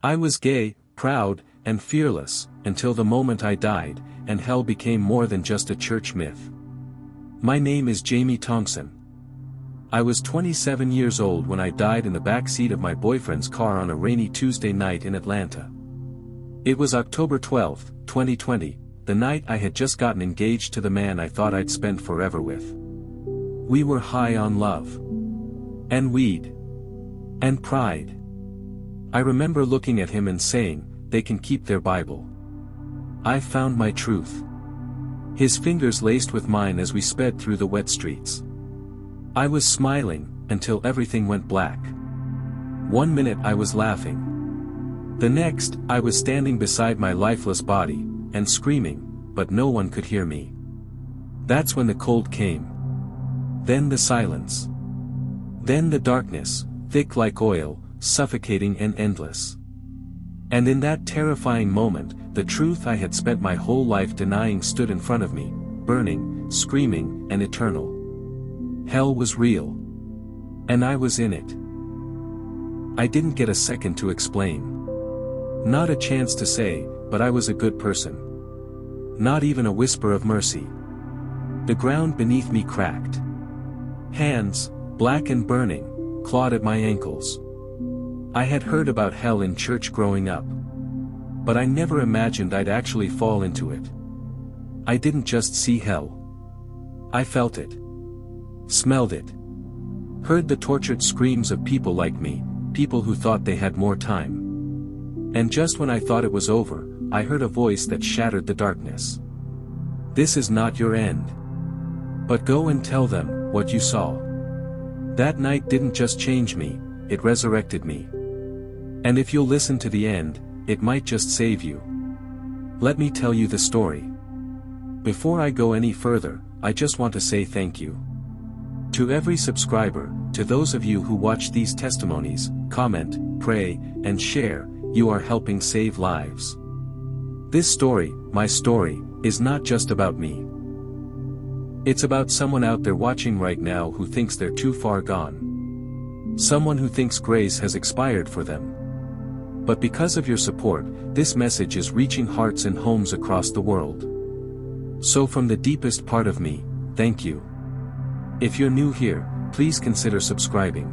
I was gay, proud, and fearless, until the moment I died, and hell became more than just a church myth. My name is Jamie Thompson. I was 27 years old when I died in the back seat of my boyfriend's car on a rainy Tuesday night in Atlanta. It was October 12, 2020, the night I had just gotten engaged to the man I thought I'd spend forever with. We were high on love. And weed. And pride. I remember looking at him and saying, "They can keep their Bible. I found my truth." His fingers laced with mine as we sped through the wet streets. I was smiling, until everything went black. One minute I was laughing. The next, I was standing beside my lifeless body, and screaming, but no one could hear me. That's when the cold came. Then the silence. Then the darkness, thick like oil, suffocating and endless. And in that terrifying moment, the truth I had spent my whole life denying stood in front of me, burning, screaming, and eternal. Hell was real. And I was in it. I didn't get a second to explain. Not a chance to say, but I was a good person. Not even a whisper of mercy. The ground beneath me cracked. Hands, black and burning, clawed at my ankles. I had heard about hell in church growing up. But I never imagined I'd actually fall into it. I didn't just see hell. I felt it. Smelled it. Heard the tortured screams of people like me, people who thought they had more time. And just when I thought it was over, I heard a voice that shattered the darkness. "This is not your end. But go and tell them what you saw." That night didn't just change me, it resurrected me. And if you'll listen to the end, it might just save you. Let me tell you the story. Before I go any further, I just want to say thank you. To every subscriber, to those of you who watch these testimonies, comment, pray, and share, you are helping save lives. This story, my story, is not just about me. It's about someone out there watching right now who thinks they're too far gone. Someone who thinks grace has expired for them. But because of your support, this message is reaching hearts and homes across the world. So from the deepest part of me, thank you. If you're new here, please consider subscribing.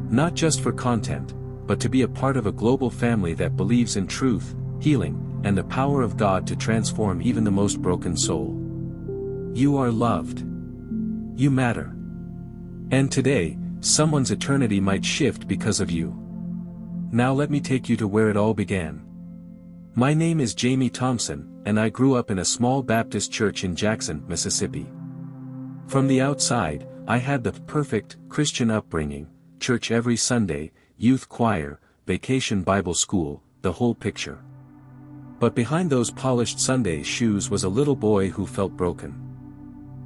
Not just for content, but to be a part of a global family that believes in truth, healing, and the power of God to transform even the most broken soul. You are loved. You matter. And today, someone's eternity might shift because of you. Now let me take you to where it all began. My name is Jamie Thompson, and I grew up in a small Baptist church in Jackson, Mississippi. From the outside, I had the perfect Christian upbringing, church every Sunday, youth choir, vacation Bible school, the whole picture. But behind those polished Sunday shoes was a little boy who felt broken.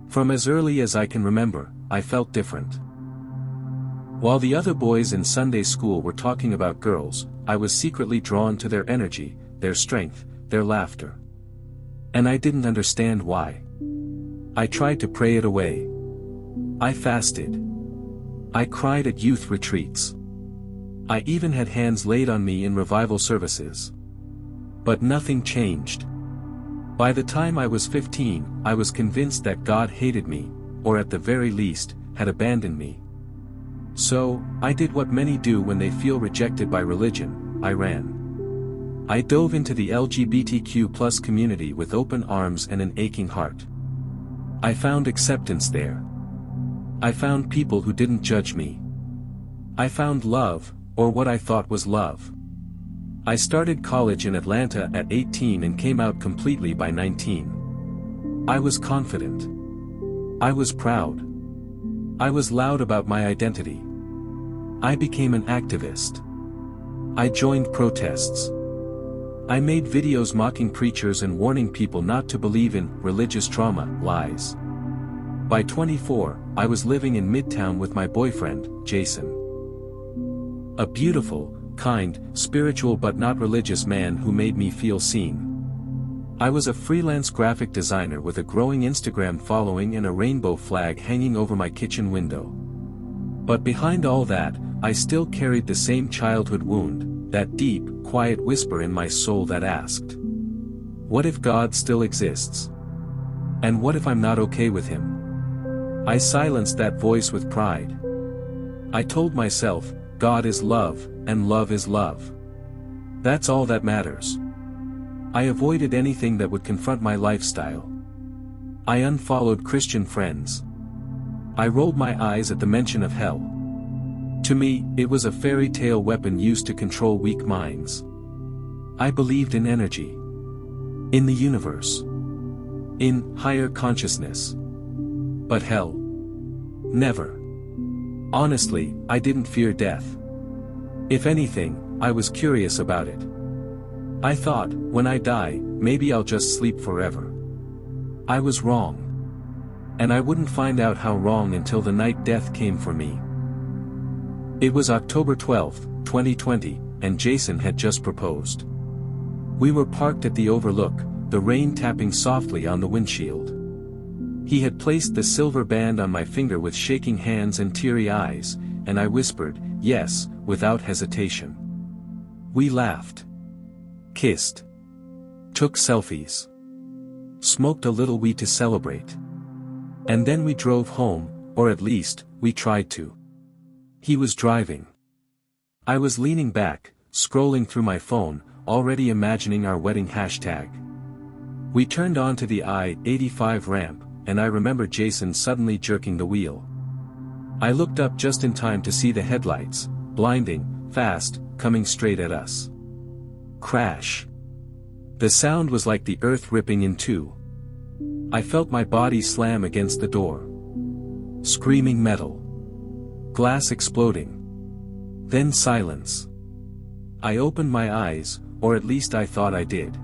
From as early as I can remember, I felt different. While the other boys in Sunday school were talking about girls, I was secretly drawn to their energy, their strength, their laughter. And I didn't understand why. I tried to pray it away. I fasted. I cried at youth retreats. I even had hands laid on me in revival services. But nothing changed. By the time I was 15, I was convinced that God hated me, or at the very least, had abandoned me. So, I did what many do when they feel rejected by religion, I ran. I dove into the LGBTQ+ community with open arms and an aching heart. I found acceptance there. I found people who didn't judge me. I found love, or what I thought was love. I started college in Atlanta at 18 and came out completely by 19. I was confident. I was proud. I was loud about my identity. I became an activist. I joined protests. I made videos mocking preachers and warning people not to believe in religious trauma lies. By 24, I was living in Midtown with my boyfriend, Jason. A beautiful, kind, spiritual but not religious man who made me feel seen. I was a freelance graphic designer with a growing Instagram following and a rainbow flag hanging over my kitchen window. But behind all that, I still carried the same childhood wound, that deep, quiet whisper in my soul that asked, what if God still exists? And what if I'm not okay with him? I silenced that voice with pride. I told myself, God is love, and love is love. That's all that matters. I avoided anything that would confront my lifestyle. I unfollowed Christian friends. I rolled my eyes at the mention of hell. To me, it was a fairy tale weapon used to control weak minds. I believed in energy. In the universe. In higher consciousness. But hell? Never. Honestly, I didn't fear death. If anything, I was curious about it. I thought, when I die, maybe I'll just sleep forever. I was wrong. And I wouldn't find out how wrong until the night death came for me. It was October 12, 2020, and Jason had just proposed. We were parked at the overlook, the rain tapping softly on the windshield. He had placed the silver band on my finger with shaking hands and teary eyes, and I whispered, yes, without hesitation. We laughed. Kissed. Took selfies. Smoked a little weed to celebrate. And then we drove home, or at least, we tried to. He was driving. I was leaning back, scrolling through my phone, already imagining our wedding hashtag. We turned onto the I-85 ramp, and I remember Jason suddenly jerking the wheel. I looked up just in time to see the headlights, blinding, fast, coming straight at us. Crash. The sound was like the earth ripping in two. I felt my body slam against the door. Screaming metal. Glass exploding. Then silence. I opened my eyes, or at least I thought I did.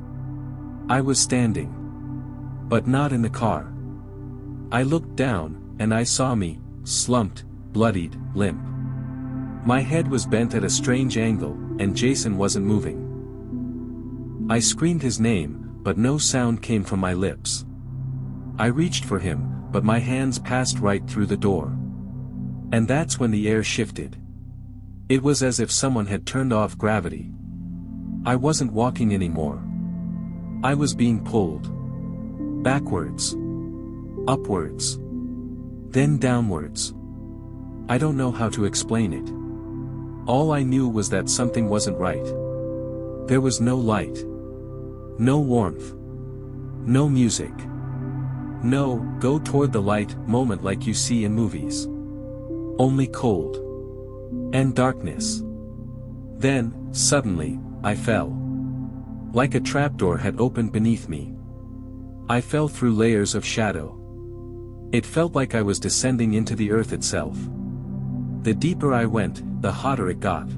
I was standing. But not in the car. I looked down, and I saw me, slumped, bloodied, limp. My head was bent at a strange angle, and Jason wasn't moving. I screamed his name, but no sound came from my lips. I reached for him, but my hands passed right through the door. And that's when the air shifted. It was as if someone had turned off gravity. I wasn't walking anymore. I was being pulled. Backwards. Upwards. Then downwards. I don't know how to explain it. All I knew was that something wasn't right. There was no light. No warmth. No music. No, go toward the light moment like you see in movies. Only cold. And darkness. Then, suddenly, I fell. Like a trapdoor had opened beneath me. I fell through layers of shadow. It felt like I was descending into the earth itself. The deeper I went, the hotter it got.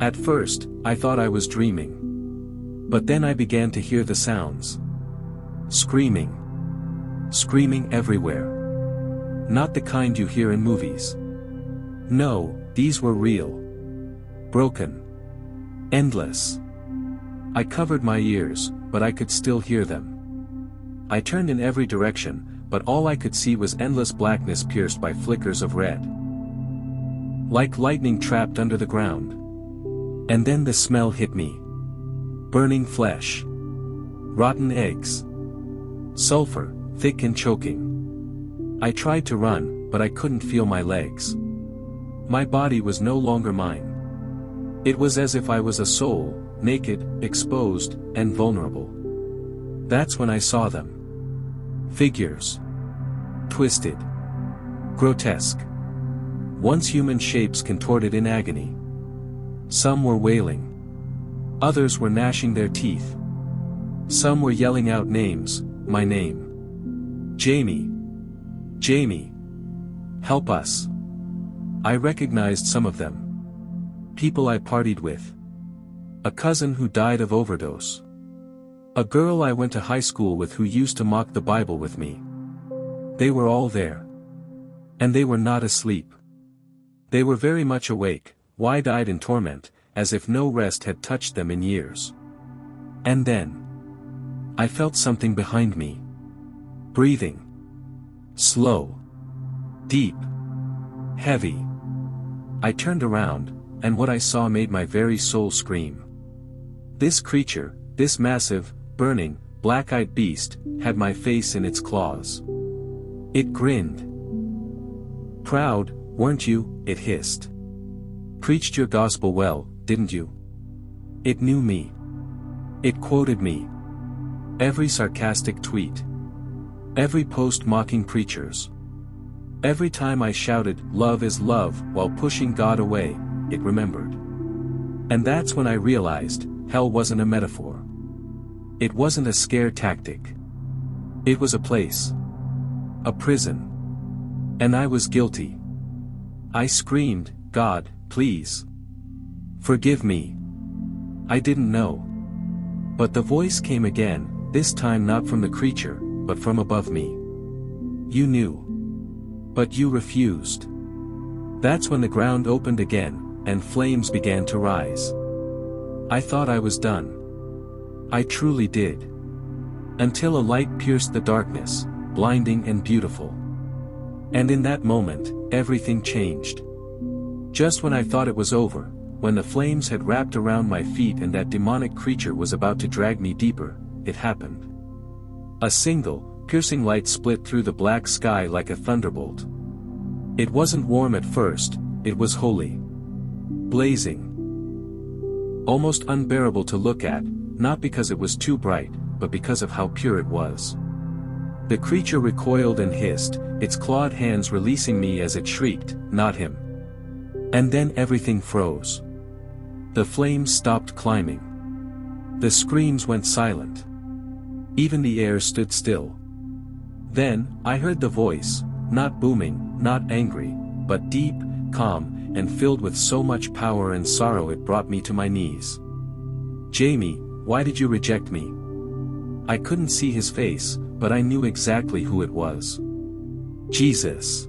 At first, I thought I was dreaming. But then I began to hear the sounds. Screaming. Screaming everywhere. Not the kind you hear in movies. No, these were real. Broken. Endless. I covered my ears, but I could still hear them. I turned in every direction, but all I could see was endless blackness pierced by flickers of red. Like lightning trapped under the ground. And then the smell hit me. Burning flesh. Rotten eggs. Sulfur, thick and choking. I tried to run, but I couldn't feel my legs. My body was no longer mine. It was as if I was a soul, naked, exposed, and vulnerable. That's when I saw them. Figures. Twisted. Grotesque. Once human shapes contorted in agony. Some were wailing. Others were gnashing their teeth. Some were yelling out names, my name. Jamie. Jamie. Help us. I recognized some of them. People I partied with. A cousin who died of overdose. A girl I went to high school with who used to mock the Bible with me. They were all there. And they were not asleep. They were very much awake, wide-eyed in torment, as if no rest had touched them in years. And then I felt something behind me. Breathing. Slow. Deep. Heavy. I turned around, and what I saw made my very soul scream. This creature, this massive, burning, black-eyed beast, had my face in its claws. It grinned. "Proud, weren't you?" it hissed. "Preached your gospel well, didn't you?" It knew me. It quoted me. Every sarcastic tweet. Every post mocking preachers. Every time I shouted, "Love is love," while pushing God away, it remembered. And that's when I realized, hell wasn't a metaphor. It wasn't a scare tactic. It was a place. A prison. And I was guilty. I screamed, "God, please. Forgive me. I didn't know." But the voice came again, this time not from the creature, but from above me. "You knew. But you refused." That's when the ground opened again, and flames began to rise. I thought I was done. I truly did. Until a light pierced the darkness, blinding and beautiful. And in that moment, everything changed. Just when I thought it was over, when the flames had wrapped around my feet and that demonic creature was about to drag me deeper, it happened. A single, piercing light split through the black sky like a thunderbolt. It wasn't warm at first, it was holy. Blazing. Almost unbearable to look at, not because it was too bright, but because of how pure it was. The creature recoiled and hissed, its clawed hands releasing me as it shrieked, "Not him." And then everything froze. The flames stopped climbing. The screams went silent. Even the air stood still. Then, I heard the voice, not booming, not angry, but deep, calm, and filled with so much power and sorrow it brought me to my knees. "Jamie, why did you reject me?" I couldn't see his face, but I knew exactly who it was. Jesus.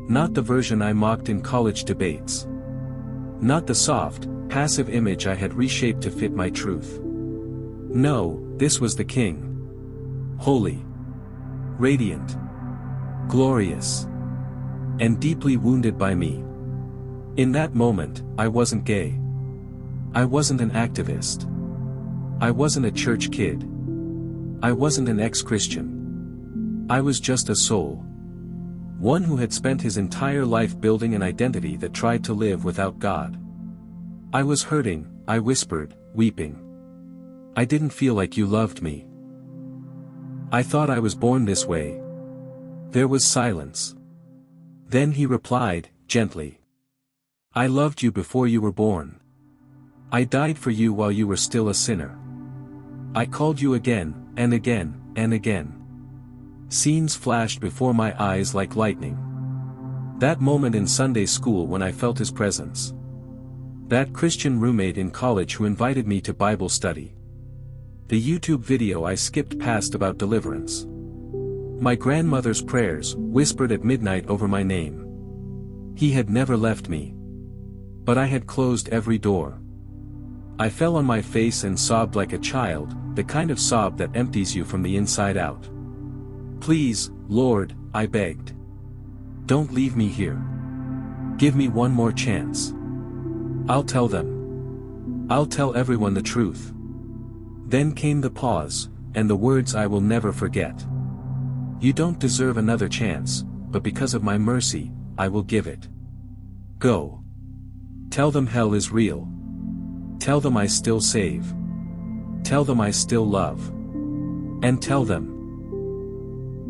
Not the version I mocked in college debates. Not the soft, passive image I had reshaped to fit my truth. No, this was the King. Holy. Radiant. Glorious. And deeply wounded by me. In that moment, I wasn't gay. I wasn't an activist. I wasn't a church kid. I wasn't an ex-Christian. I was just a soul. One who had spent his entire life building an identity that tried to live without God. I was hurting, I whispered, weeping. "I didn't feel like you loved me. I thought I was born this way." There was silence. Then he replied, gently. "I loved you before you were born. I died for you while you were still a sinner. I called you again, and again, and again." Scenes flashed before my eyes like lightning. That moment in Sunday school when I felt his presence. That Christian roommate in college who invited me to Bible study. The YouTube video I skipped past about deliverance. My grandmother's prayers, whispered at midnight over my name. He had never left me. But I had closed every door. I fell on my face and sobbed like a child, the kind of sob that empties you from the inside out. "Please, Lord," I begged. "Don't leave me here. Give me one more chance. I'll tell them. I'll tell everyone the truth." Then came the pause, and the words I will never forget. "You don't deserve another chance, but because of my mercy, I will give it. Go. Tell them hell is real. Tell them I still save. Tell them I still love. And tell them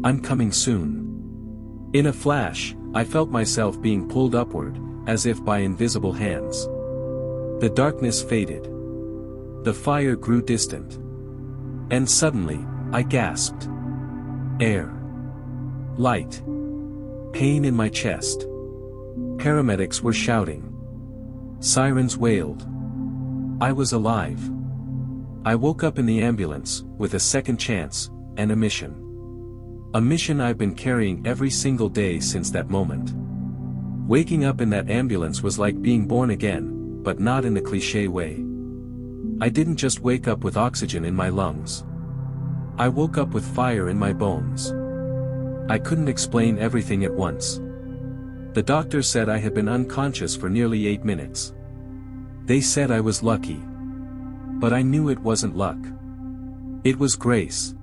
I'm coming soon." In a flash, I felt myself being pulled upward, as if by invisible hands. The darkness faded. The fire grew distant. And suddenly, I gasped. Air. Light. Pain in my chest. Paramedics were shouting. Sirens wailed. I was alive. I woke up in the ambulance, with a second chance, and a mission. A mission I've been carrying every single day since that moment. Waking up in that ambulance was like being born again, but not in the cliché way. I didn't just wake up with oxygen in my lungs. I woke up with fire in my bones. I couldn't explain everything at once. The doctor said I had been unconscious for nearly 8 minutes. They said I was lucky. But I knew it wasn't luck. It was grace.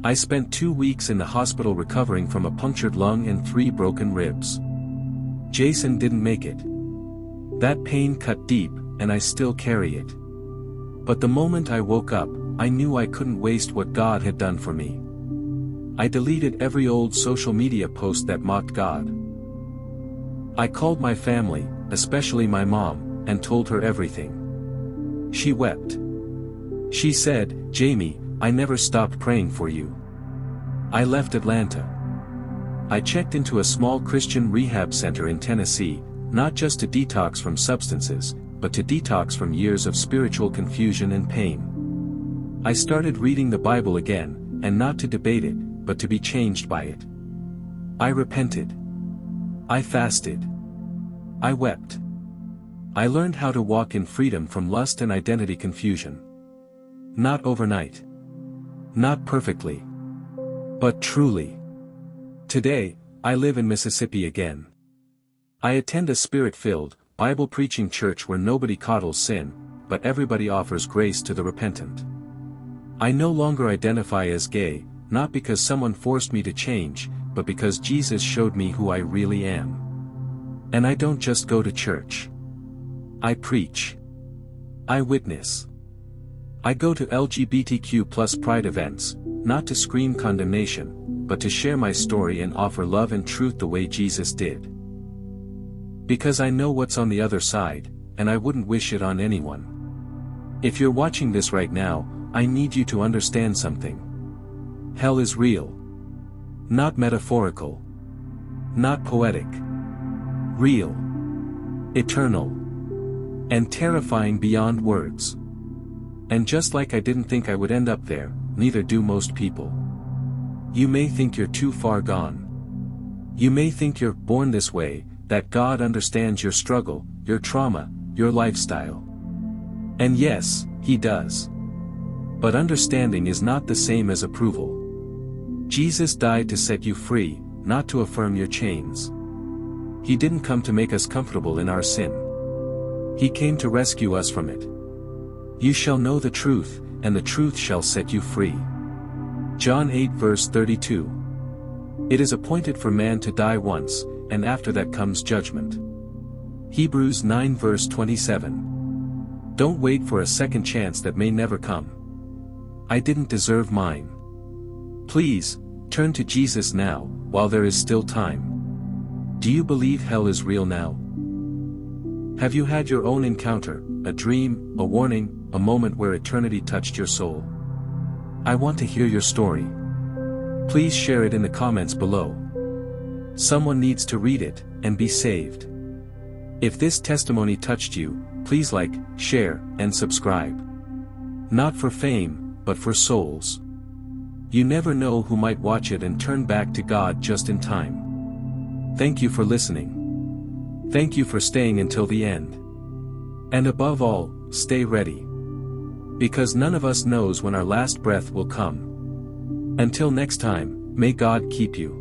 I spent 2 weeks in the hospital recovering from a punctured lung and 3 broken ribs. Jason didn't make it. That pain cut deep, and I still carry it. But the moment I woke up, I knew I couldn't waste what God had done for me. I deleted every old social media post that mocked God. I called my family, especially my mom, and told her everything. She wept. She said, "Jamie, I never stopped praying for you." I left Atlanta. I checked into a small Christian rehab center in Tennessee, not just to detox from substances, but to detox from years of spiritual confusion and pain. I started reading the Bible again, and not to debate it, but to be changed by it. I repented. I fasted. I wept. I learned how to walk in freedom from lust and identity confusion. Not overnight. Not perfectly. But truly. Today, I live in Mississippi again. I attend a spirit-filled, Bible-preaching church where nobody coddles sin, but everybody offers grace to the repentant. I no longer identify as gay, not because someone forced me to change, but because Jesus showed me who I really am. And I don't just go to church. I preach. I witness. I go to LGBTQ+ pride events, not to scream condemnation, but to share my story and offer love and truth the way Jesus did. Because I know what's on the other side, and I wouldn't wish it on anyone. If you're watching this right now, I need you to understand something. Hell is real. Not metaphorical. Not poetic. Real. Eternal. And terrifying beyond words. And just like I didn't think I would end up there, neither do most people. You may think you're too far gone. You may think you're born this way, that God understands your struggle, your trauma, your lifestyle. And yes, He does. But understanding is not the same as approval. Jesus died to set you free, not to affirm your chains. He didn't come to make us comfortable in our sin. He came to rescue us from it. You shall know the truth, and the truth shall set you free. John 8 verse 32. It is appointed for man to die once, and after that comes judgment. Hebrews 9 verse 27. Don't wait for a second chance that may never come. I didn't deserve mine. Please, turn to Jesus now, while there is still time. Do you believe hell is real now? Have you had your own encounter, a dream, a warning, a moment where eternity touched your soul? I want to hear your story. Please share it in the comments below. Someone needs to read it, and be saved. If this testimony touched you, please like, share, and subscribe. Not for fame, but for souls. You never know who might watch it and turn back to God just in time. Thank you for listening. Thank you for staying until the end. And above all, stay ready. Because none of us knows when our last breath will come. Until next time, may God keep you.